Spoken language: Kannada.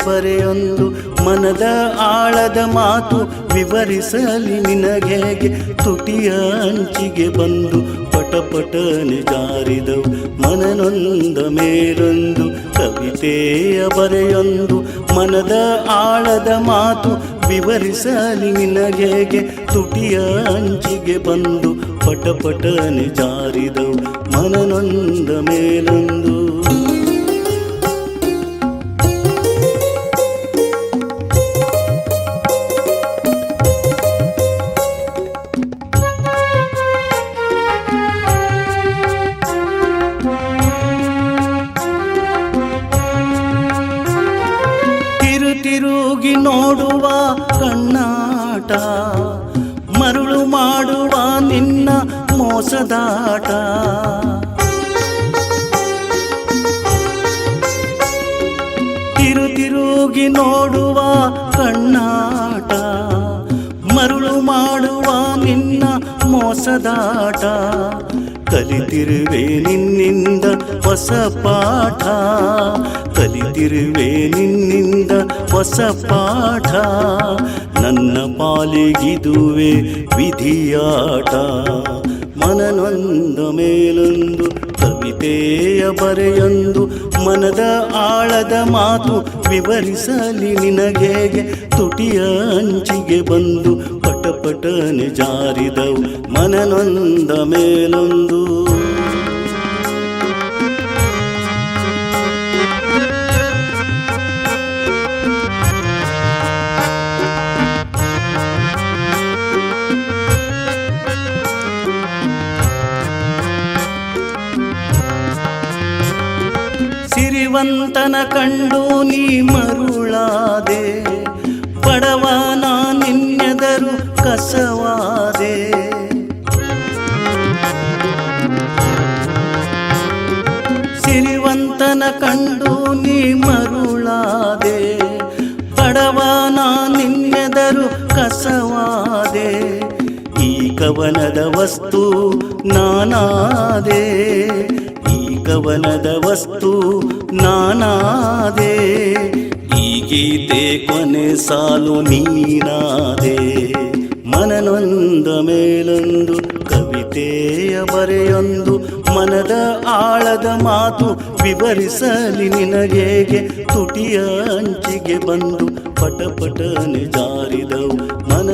ಬರೆಯೊಂದು ಮನದ ಆಳದ ಮಾತು ವಿವರಿಸಲಿ ನಿನಗೇಗೆ ತುಟಿಯ ಅಂಚಿಗೆ ಬಂದು ಪಟಪಟನೆ ಜಾರಿದವು ಮನನೊಂದ ಮೇಲೊಂದು ಕವಿತೆಯ ಬರೆಯೊಂದು ಮನದ ಆಳದ ಮಾತು ವಿವರಿಸಲಿ ನಿನಗೇಗೆ ತುಟಿಯ ಅಂಚಿಗೆ ಬಂದು ಪಟಪಟನೆ ಜಾರಿದವು ಮನನೊಂದ ಮೇಲೊಂದು ತಿರುಗಿ ನೋಡುವ ಕಣ್ಣಾಟ ಮರುಳು ಮಾಡುವ ನಿನ್ನ ಮೋಸದಾಟ ತಿರುಗಿ ನೋಡುವ ಕಣ್ಣಾಟ ಮರುಳು ಮಾಡುವ ನಿನ್ನ ಮೋಸದಾಟ ಕಲಿತಿರುವೆ ನಿನ್ನಿಂದ ಹೊಸ ಪಾಠ ಕಲಿತಿರುವೆ ನಿನ್ನಿಂದ ಹೊಸ ಪಾಠ ನನ್ನ ಪಾಲಿಗಿದುವೆ ವಿಧಿಯಾಟ ಮನನೊಂದ ಮೇಲೊಂದು ಕವಿತೆಯ ಬರೆಯೊಂದು ಮನದ ಆಳದ ಮಾತು ವಿವರಿಸಲಿ ನಿನಗೇಗೆ ತುಟಿಯ ಅಂಚಿಗೆ ಬಂದು ಪಟಪಟನೆ ಜಾರಿದವು ಮನನೊಂದ ಮೇಲೊಂದು ಸಿರಿವಂತನ ಕಂಡು ನೀ ಮರುಳಾದೆ ಬಡವನ ನಿನ್ನೆದರು ಕಸವಾದೆ ಸಿರಿವಂತನ ಕಂಡು ನೀ ಮರುಳಾದೆ ಬಡವನ ನಿನ್ನೆದರು ಕಸವಾದೆ ಈ ಕವನದ ವಸ್ತು ನಾನಾದೆ ಕವನದ ವಸ್ತು ನಾನಾದೆ ಈ ಗೀತೆ ಕೊನೆ ಸಾಲು ನೀನಾದೆ ಮನನೊಂದ ಮೇಲೊಂದು ಕವಿತೆಯ ಬರೆಯೊಂದು ಮನದ ಆಳದ ಮಾತು ವಿವರಿಸಲಿ ನಿನಗೇಗೆ ತುಟಿಯ ಅಂಚಿಗೆ ಬಂದು ಪಟಪಟನೆ ಜಾರಿದವು ಮನ